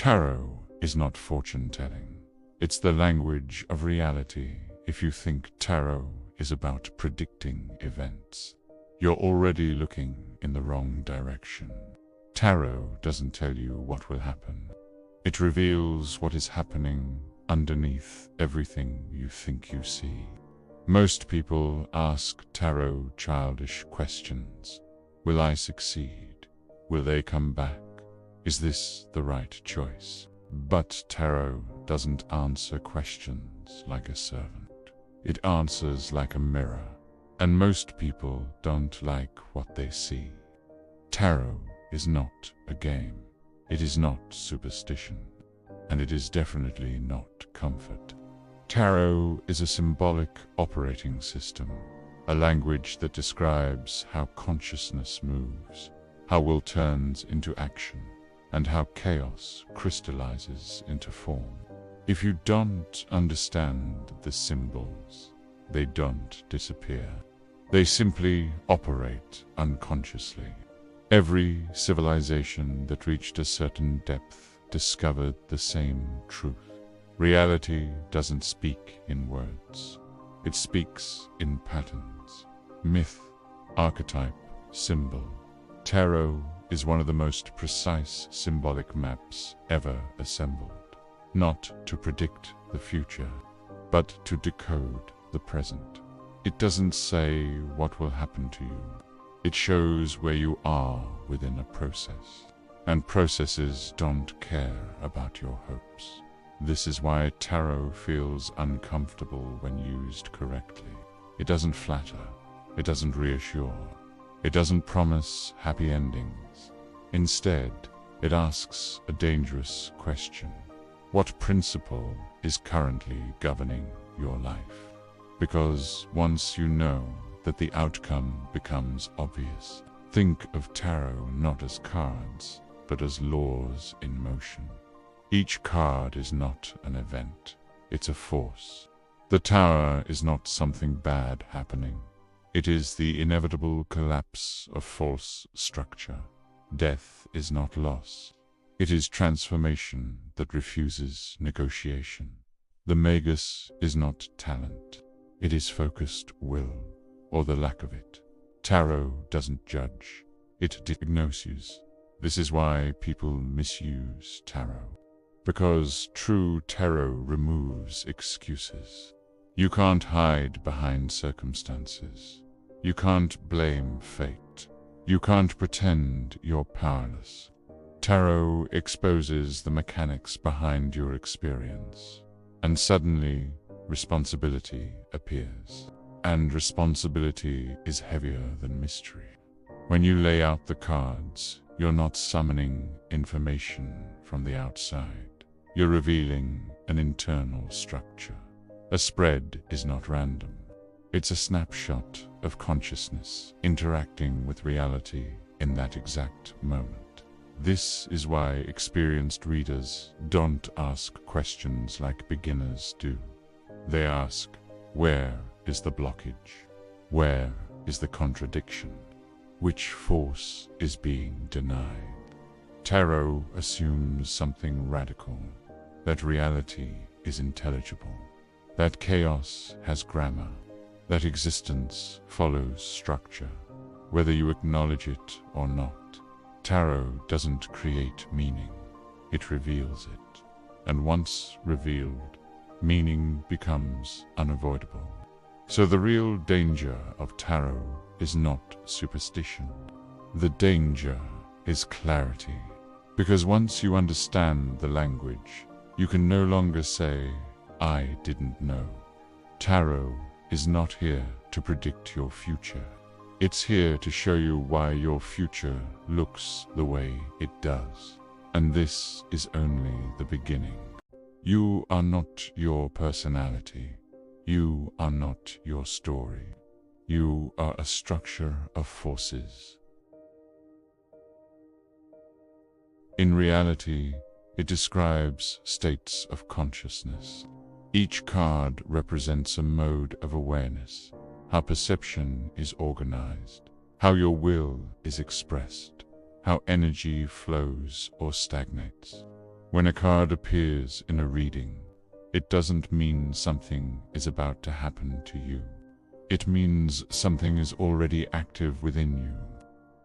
Tarot is not fortune-telling. It's the language of reality. If you think tarot is about predicting events, you're already looking in the wrong direction. Tarot doesn't tell you what will happen. It reveals what is happening underneath everything you think you see. Most people ask tarot childish questions. Will I succeed? Will they come back? Is this the right choice? But tarot doesn't answer questions like a servant. It answers like a mirror, and most people don't like what they see. Tarot is not a game. It is not superstition, and it is definitely not comfort. Tarot is a symbolic operating system, a language that describes how consciousness moves, how will turns into action, and how chaos crystallizes into form. If you don't understand the symbols, they don't disappear. They simply operate unconsciously. Every civilization that reached a certain depth discovered the same truth. Reality doesn't speak in words. It speaks in patterns. Myth, archetype, symbol. Tarot is one of the most precise symbolic maps ever assembled, not to predict the future, but to decode the present. It doesn't say what will happen to you. It shows where you are within a process, and processes don't care about your hopes. This is why tarot feels uncomfortable when used correctly. It doesn't flatter. It doesn't reassure. It doesn't promise happy endings. Instead, it asks a dangerous question. What principle is currently governing your life? Because once you know that the outcome becomes obvious, think of tarot not as cards, but as laws in motion. Each card is not an event, it's a force. The Tower is not something bad happening. It is the inevitable collapse of false structure. Death is not loss. It is transformation that refuses negotiation. The Magus is not talent. It is focused will, or the lack of it. Tarot doesn't judge. It diagnoses. This is why people misuse tarot. Because true tarot removes excuses. You can't hide behind circumstances. You can't blame fate. You can't pretend you're powerless. Tarot exposes the mechanics behind your experience, and suddenly responsibility appears. And responsibility is heavier than mystery. When you lay out the cards, you're not summoning information from the outside. You're revealing an internal structure. A spread is not random. It's a snapshot of consciousness interacting with reality in that exact moment. This is why experienced readers don't ask questions like beginners do. They ask, where is the blockage? Where is the contradiction? Which force is being denied? Tarot assumes something radical, that reality is intelligible, that chaos has grammar, that existence follows structure, whether you acknowledge it or not. Tarot doesn't create meaning, it reveals it. And once revealed, meaning becomes unavoidable. So the real danger of tarot is not superstition. The danger is clarity. Because once you understand the language, you can no longer say, I didn't know. Tarot is not here to predict your future. It's here to show you why your future looks the way it does. And this is only the beginning. You are not your personality. You are not your story. You are a structure of forces. In reality, it describes states of consciousness. Each card represents a mode of awareness, how perception is organized, how your will is expressed, how energy flows or stagnates. When a card appears in a reading, it doesn't mean something is about to happen to you. It means something is already active within you.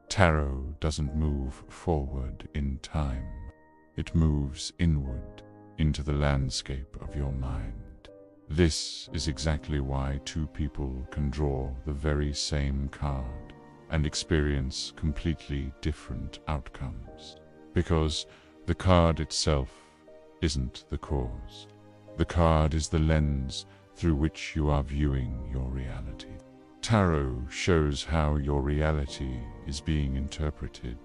Tarot doesn't move forward in time. It moves inward into the landscape of your mind. This is exactly why two people can draw the very same card and experience completely different outcomes. Because the card itself isn't the cause. The card is the lens through which you are viewing your reality. Tarot shows how your reality is being interpreted,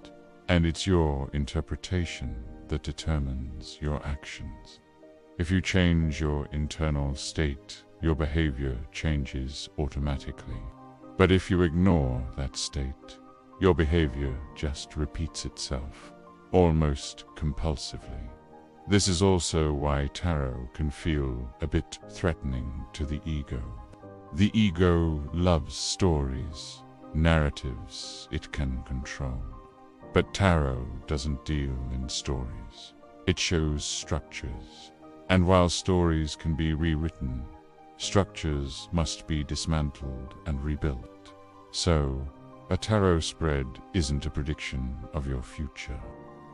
and it's your interpretation that determines your actions. If you change your internal state, your behavior changes automatically. But if you ignore that state, your behavior just repeats itself, almost compulsively. This is also why tarot can feel a bit threatening to the ego. The ego loves stories, narratives it can control. But tarot doesn't deal in stories. It shows structures. And while stories can be rewritten, structures must be dismantled and rebuilt. So, a tarot spread isn't a prediction of your future.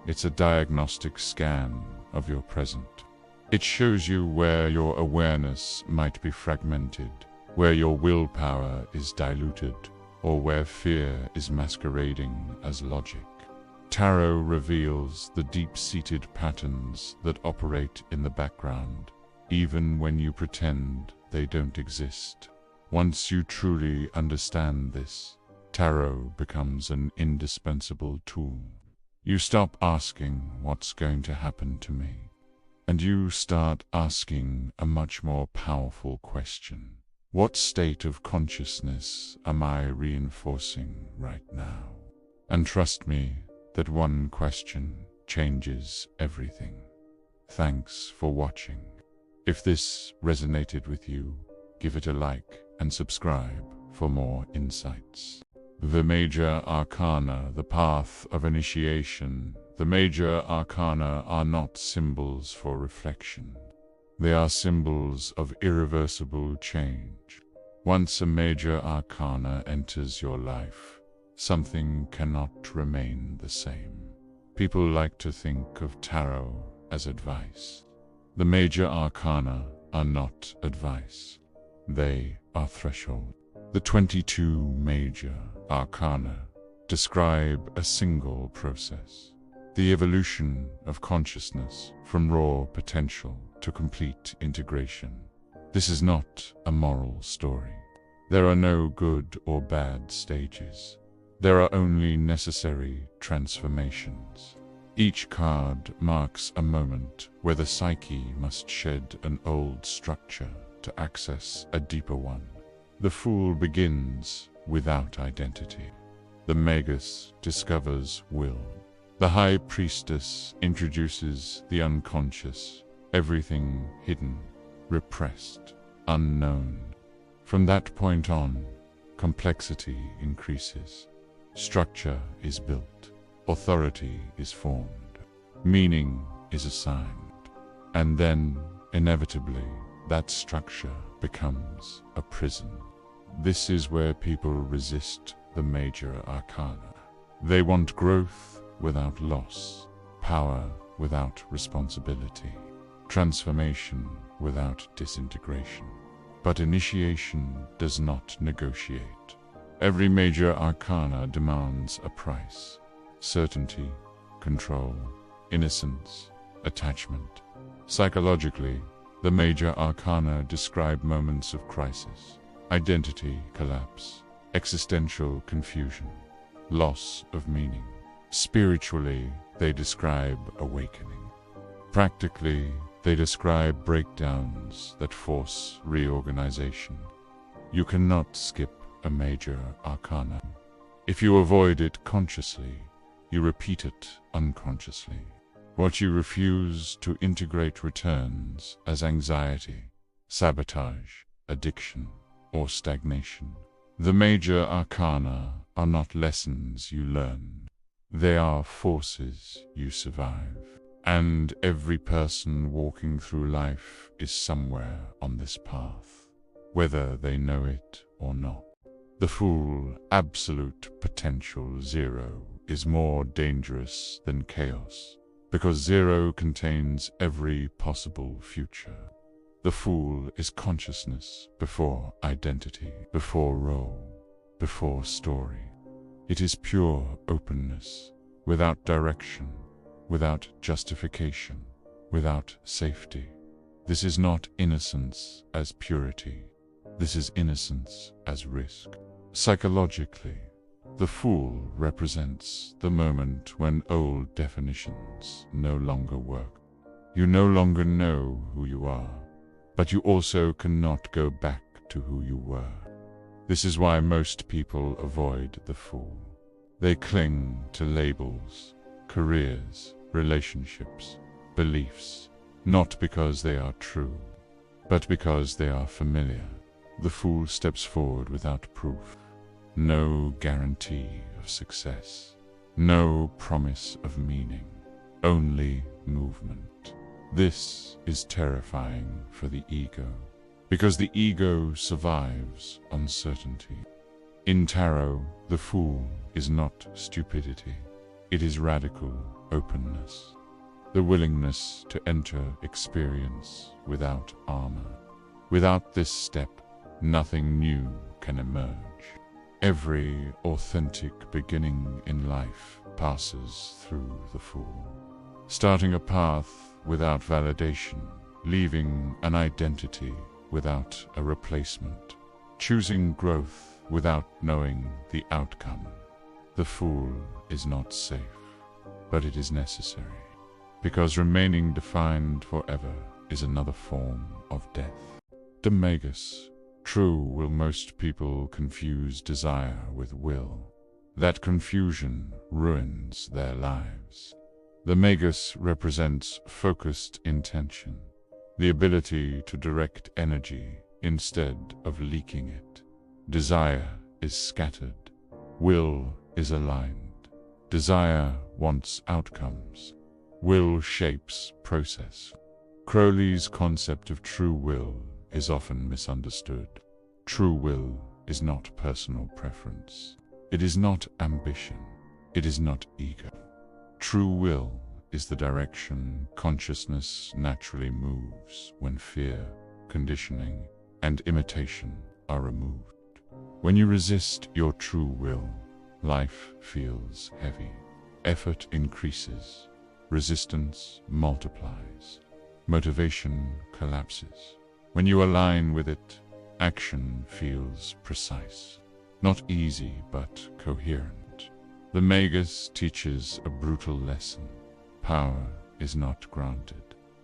It's a diagnostic scan of your present. It shows you where your awareness might be fragmented, where your willpower is diluted, or where fear is masquerading as logic. Tarot reveals the deep-seated patterns that operate in the background, even when you pretend they don't exist. Once you truly understand this, tarot becomes an indispensable tool. You stop asking what's going to happen to me, and you start asking a much more powerful question. What state of consciousness am I reinforcing right now? And trust me, that one question changes everything. Thanks for watching. If this resonated with you, give it a like and subscribe for more insights. The Major Arcana, the path of initiation. The Major Arcana are not symbols for reflection. They are symbols of irreversible change. Once a Major Arcana enters your life, something cannot remain the same. People like to think of tarot as advice. The Major Arcana are not advice. They are threshold. The 22 Major Arcana describe a single process, the evolution of consciousness from raw potential to complete integration. This is not a moral story. There are no good or bad stages. There are only necessary transformations. Each card marks a moment where the psyche must shed an old structure to access a deeper one. The Fool begins without identity. The Magus discovers will. The High Priestess introduces the unconscious, everything hidden, repressed, unknown. From that point on, complexity increases. Structure is built. Authority is formed. Meaning is assigned. And then, inevitably, that structure becomes a prison. This is where people resist the Major Arcana. They want growth without loss, power without responsibility, transformation without disintegration. But initiation does not negotiate. Every Major Arcana demands a price: certainty, control, innocence, attachment. Psychologically, the Major Arcana describe moments of crisis, identity collapse, existential confusion, loss of meaning. Spiritually, they describe awakening. Practically, they describe breakdowns that force reorganization. You cannot skip a Major Arcana. If you avoid it consciously, you repeat it unconsciously. What you refuse to integrate returns as anxiety, sabotage, addiction, or stagnation. The Major Arcana are not lessons you learn. They are forces you survive. And every person walking through life is somewhere on this path, whether they know it or not. The full, absolute potential zero is more dangerous than chaos, because zero contains every possible future. The fool is consciousness before identity, before role, before story. It is pure openness, without direction, without justification, without safety. This is not innocence as purity. This is innocence as risk. Psychologically, the fool represents the moment when old definitions no longer work. You no longer know who you are, but you also cannot go back to who you were. This is why most people avoid the fool. They cling to labels, careers, relationships, beliefs, not because they are true, but because they are familiar. The fool steps forward without proof. No guarantee of success. No promise of meaning. Only movement. This is terrifying for the ego, because the ego survives uncertainty. In tarot, the fool is not stupidity. It is radical openness. The willingness to enter experience without armor. Without this step, nothing new can emerge. Every authentic beginning in life passes through the fool. Starting a path without validation, leaving an identity without a replacement, choosing growth without knowing the outcome. The fool is not safe, but it is necessary, because remaining defined forever is another form of death. The magus. True, will most people confuse desire with will. That confusion ruins their lives. The magus represents focused intention, the ability to direct energy instead of leaking it. Desire is scattered. Will is aligned. Desire wants outcomes. Will shapes process. Crowley's concept of true will is often misunderstood. True will is not personal preference. It is not ambition. It is not ego. True will is the direction consciousness naturally moves when fear, conditioning, and imitation are removed. When you resist your true will, life feels heavy. Effort increases. Resistance multiplies. Motivation collapses. When you align with it, action feels precise. Not easy, but coherent. The magus teaches a brutal lesson. Power is not granted.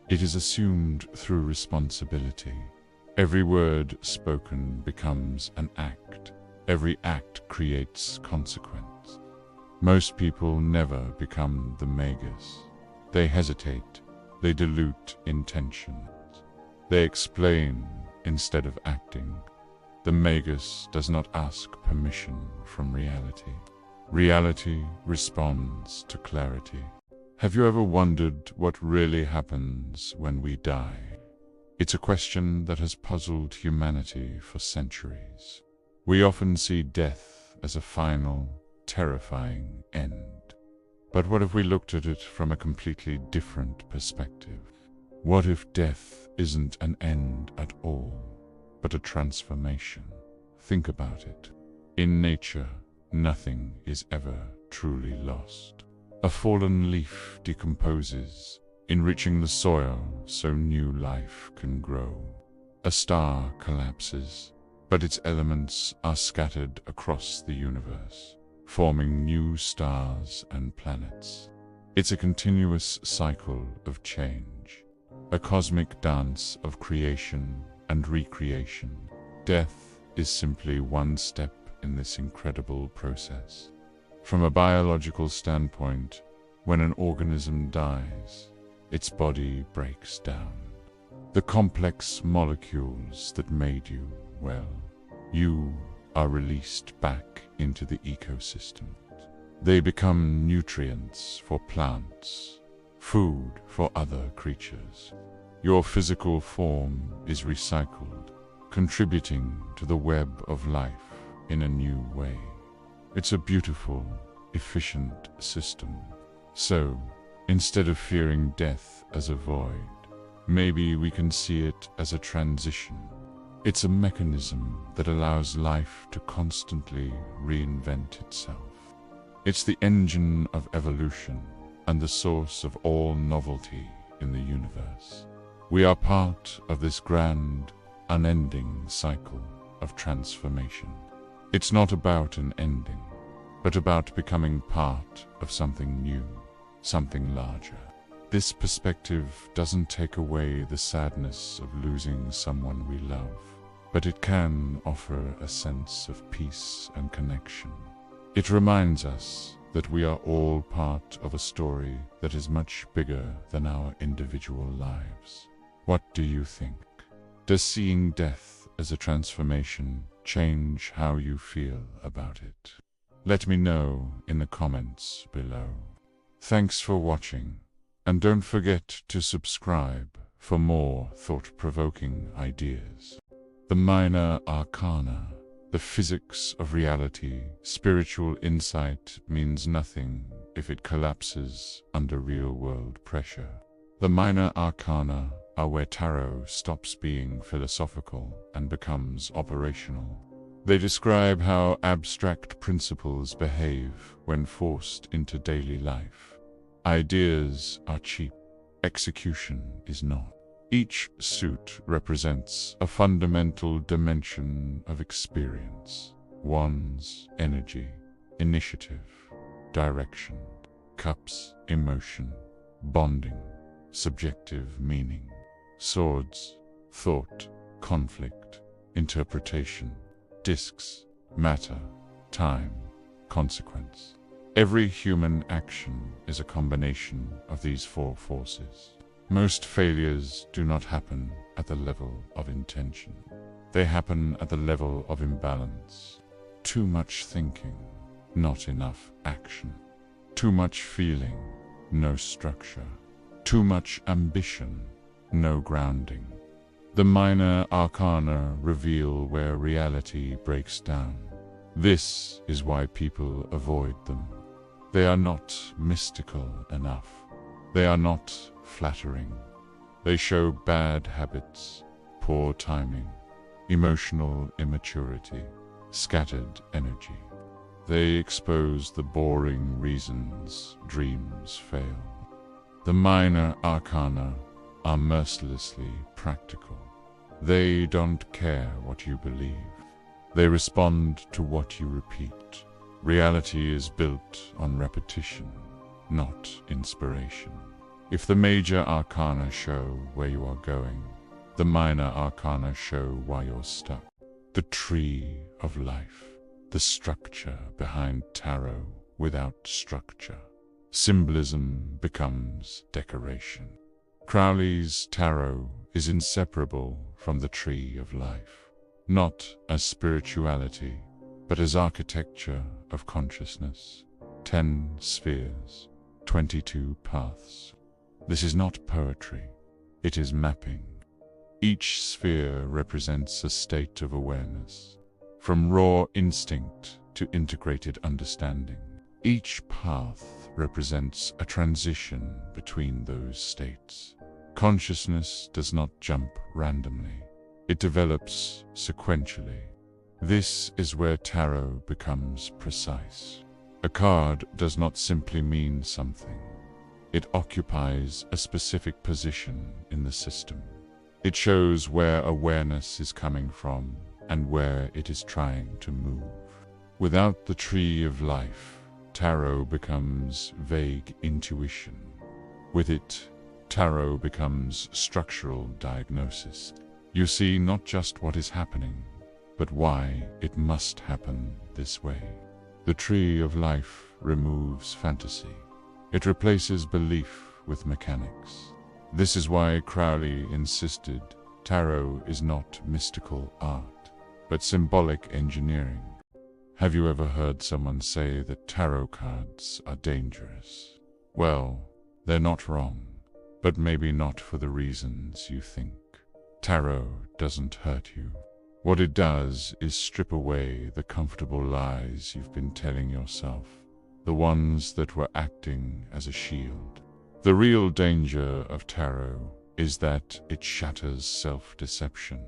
It is assumed through responsibility. Every word spoken becomes an act. Every act creates consequence. Most people never become the magus. They hesitate. They dilute intentions. They explain instead of acting. The magus does not ask permission from reality. Reality responds to clarity. Have you ever wondered what really happens when we die? It's a question that has puzzled humanity for centuries. We often see death as a final, terrifying end. But what if we looked at it from a completely different perspective? What if death isn't an end at all, but a transformation? Think about it. In nature, nothing is ever truly lost. A fallen leaf decomposes, enriching the soil so new life can grow. A star collapses, but its elements are scattered across the universe, forming new stars and planets. It's a continuous cycle of change. A cosmic dance of creation and recreation. Death is simply one step in this incredible process. From a biological standpoint, when an organism dies, its body breaks down. The complex molecules that made you, well, you are released back into the ecosystem. They become nutrients for plants, food for other creatures. Your physical form is recycled, contributing to the web of life in a new way. It's a beautiful, efficient system. So, instead of fearing death as a void, maybe we can see it as a transition. It's a mechanism that allows life to constantly reinvent itself. It's the engine of evolution and the source of all novelty in the universe. We are part of this grand, unending cycle of transformation. It's not about an ending, but about becoming part of something new, something larger. This perspective doesn't take away the sadness of losing someone we love, but it can offer a sense of peace and connection. It reminds us that we are all part of a story that is much bigger than our individual lives. What do you think? Does seeing death as a transformation change how you feel about it? Let me know in the comments below. Thanks for watching, and don't forget to subscribe for more thought-provoking ideas. The minor arcana, the physics of reality, spiritual insight means nothing if it collapses under real-world pressure. The minor arcana are where tarot stops being philosophical and becomes operational. They describe how abstract principles behave when forced into daily life. Ideas are cheap, execution is not. Each suit represents a fundamental dimension of experience. Wands, energy, initiative, direction. Cups, emotion, bonding, subjective meaning. Swords, thought, conflict, interpretation. Discs, matter, time, consequence. Every human action is a combination of these four forces. Most failures do not happen at the level of intention. They happen at the level of imbalance. Too much thinking, not enough action. Too much feeling, no structure. Too much ambition, no grounding. The minor arcana reveal where reality breaks down. This is why people avoid them. They are not mystical enough. They are not flattering. They show bad habits, poor timing, emotional immaturity, scattered energy. They expose the boring reasons dreams fail. The minor arcana are mercilessly practical. They don't care what you believe. They respond to what you repeat. Reality is built on repetition, not inspiration. If the major arcana show where you are going, the minor arcana show why you're stuck. The tree of life, the structure behind tarot without structure. Symbolism becomes decoration. Crowley's tarot is inseparable from the tree of life, not as spirituality, but as architecture of consciousness. 10 spheres, 22 paths. This is not poetry, it is mapping. Each sphere represents a state of awareness, from raw instinct to integrated understanding. Each path represents a transition between those states. Consciousness does not jump randomly. It develops sequentially. This is where tarot becomes precise. A card does not simply mean something. It occupies a specific position in the system. It shows where awareness is coming from and where it is trying to move. Without the tree of life, tarot becomes vague intuition. With it, tarot becomes structural diagnosis. You see not just what is happening, but why it must happen this way. The tree of life removes fantasy. It replaces belief with mechanics. This is why Crowley insisted tarot is not mystical art, but symbolic engineering. Have you ever heard someone say that tarot cards are dangerous? Well, They're not wrong, but maybe not for the reasons you think. Tarot doesn't hurt you. What it does is strip away the comfortable lies you've been telling yourself, the ones that were acting as a shield. The real danger of tarot is that it shatters self-deception.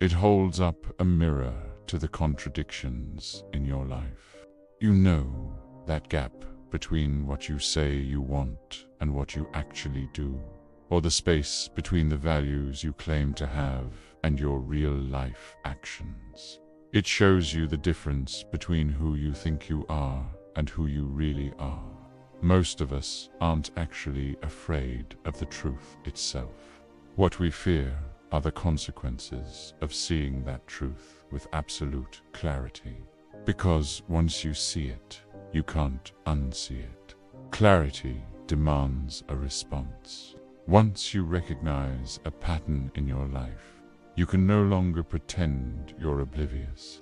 It holds up a mirror to the contradictions in your life. You know that gap between what you say you want and what you actually do, or the space between the values you claim to have and your real-life actions. It shows you the difference between who you think you are and who you really are. Most of us aren't actually afraid of the truth itself. What we fear are the consequences of seeing that truth with absolute clarity. Because once you see it, you can't unsee it. Clarity demands a response. Once you recognize a pattern in your life, you can no longer pretend you're oblivious.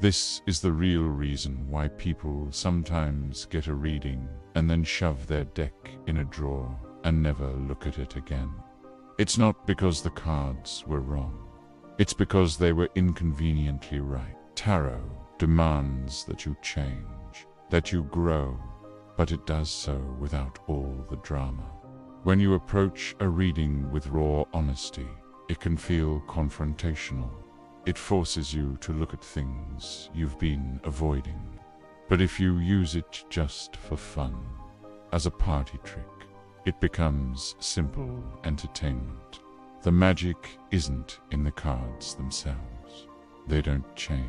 This is the real reason why people sometimes get a reading and then shove their deck in a drawer and never look at it again. It's not because the cards were wrong. It's because they were inconveniently right. Tarot demands that you change, that you grow, but it does so without all the drama. When you approach a reading with raw honesty, it can feel confrontational. It forces you to look at things you've been avoiding. But if you use it just for fun, as a party trick, it becomes simple entertainment. The magic isn't in the cards themselves. They don't change.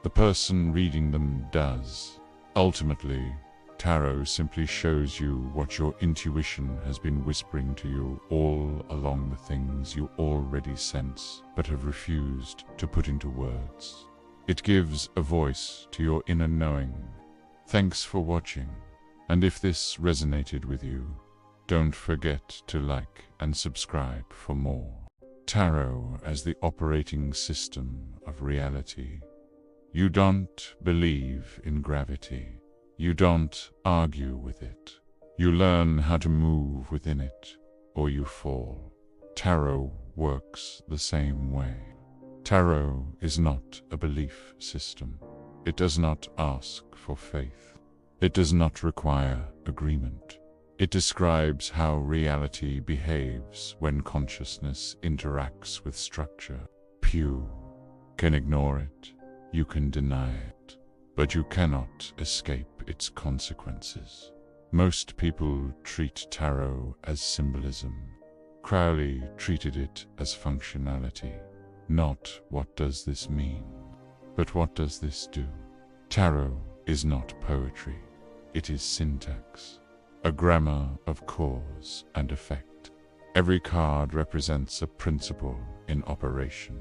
The person reading them does. Ultimately, tarot simply shows you what your intuition has been whispering to you all along, the things you already sense but have refused to put into words. It gives a voice to your inner knowing. Thanks for watching, and if this resonated with you, don't forget to like and subscribe for more. Tarot as the operating system of reality. You don't believe in gravity. You don't argue with it. You learn how to move within it, or you fall. Tarot works the same way. Tarot is not a belief system. It does not ask for faith. It does not require agreement. It describes how reality behaves when consciousness interacts with structure. You can ignore it. You can deny it. But you cannot escape its consequences. Most people treat tarot as symbolism. Crowley treated it as functionality. Not what does this mean, but what does this do? Tarot is not poetry. It is syntax, a grammar of cause and effect. Every card represents a principle in operation,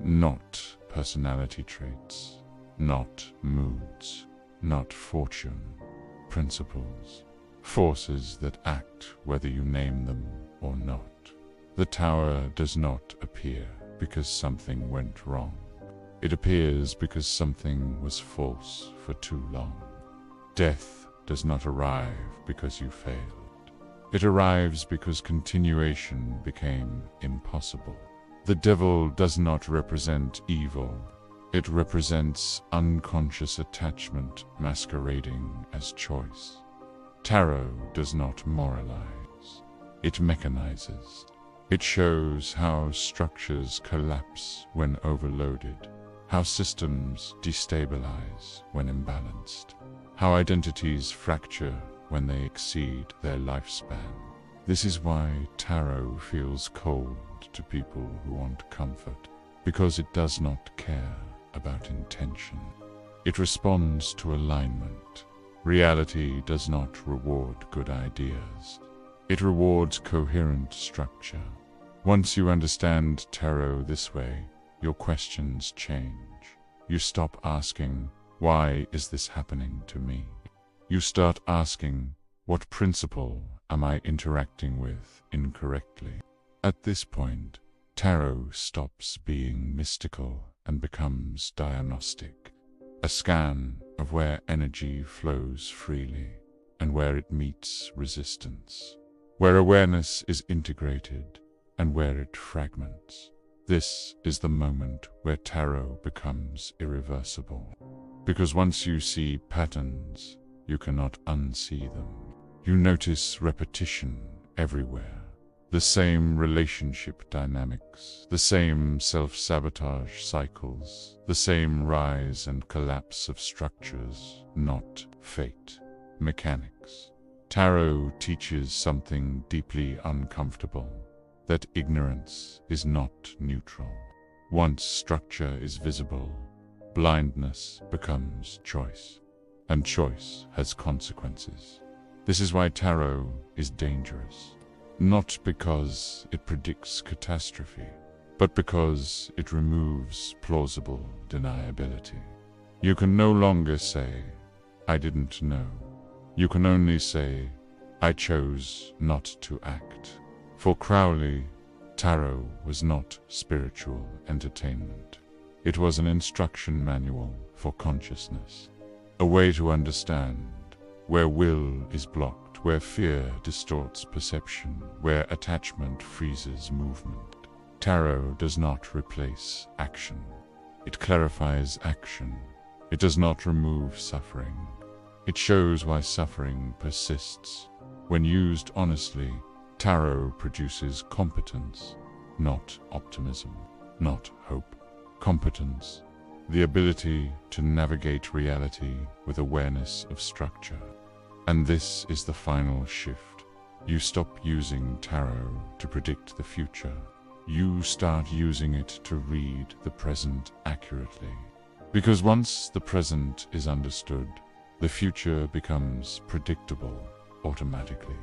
not personality traits. Not moods, not fortune, principles, forces that act whether you name them or not. The tower does not appear because something went wrong. It appears because something was false for too long. Death does not arrive because you failed. It arrives because continuation became impossible. The devil does not represent evil. It represents unconscious attachment masquerading as choice. Tarot does not moralize. It mechanizes. It shows how structures collapse when overloaded, how systems destabilize when imbalanced, how identities fracture when they exceed their lifespan. This is why tarot feels cold to people who want comfort, because it does not care about intention. It responds to alignment. Reality does not reward good ideas. It rewards coherent structure. Once you understand tarot this way, your questions change. You stop asking, why is this happening to me? You start asking, what principle am I interacting with incorrectly? At this point, tarot stops being mystical and becomes diagnostic, a scan of where energy flows freely and where it meets resistance. where awareness is integrated and where it fragments. This is the moment where tarot becomes irreversible. Because once you see patterns, you cannot unsee them. You notice repetition everywhere. The same relationship dynamics, the same self-sabotage cycles, the same rise and collapse of structures, not fate, mechanics. Tarot teaches something deeply uncomfortable, that ignorance is not neutral. Once structure is visible, blindness becomes choice, and choice has consequences. This is why tarot is dangerous. Not because it predicts catastrophe, but because it removes plausible deniability. You can no longer say, "I didn't know." You can only say, "I chose not to act." For Crowley, tarot was not spiritual entertainment. It was an instruction manual for consciousness, a way to understand where will is blocked, where fear distorts perception, where attachment freezes movement. Tarot does not replace action. It clarifies action. It does not remove suffering. It shows why suffering persists. When used honestly, tarot produces competence, not optimism, not hope. Competence, the ability to navigate reality with awareness of structure. And this is the final shift. You stop using tarot to predict the future. You start using it to read the present accurately. Because once the present is understood, the future becomes predictable automatically.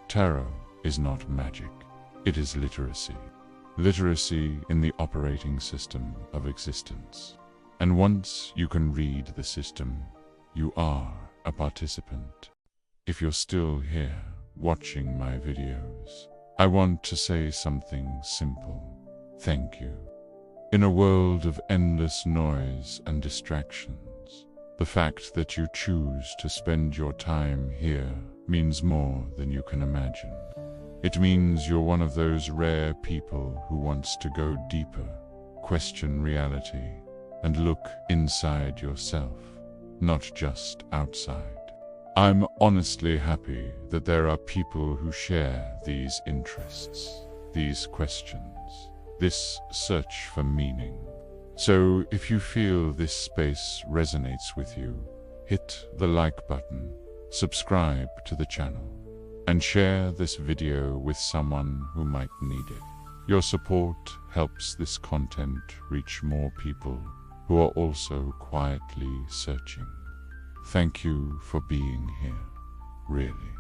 Tarot is not magic. It is literacy. Literacy in the operating system of existence. And once you can read the system, you are a participant. If you're still here, watching my videos, I want to say something simple. Thank you. In a world of endless noise and distractions, the fact that you choose to spend your time here means more than you can imagine. It means you're one of those rare people who wants to go deeper, question reality, and look inside yourself, not just outside. I'm honestly happy that there are people who share these interests, these questions, this search for meaning. So if you feel this space resonates with you, hit the like button, subscribe to the channel, and share this video with someone who might need it. Your support helps this content reach more people who are also quietly searching. Thank you for being here, really.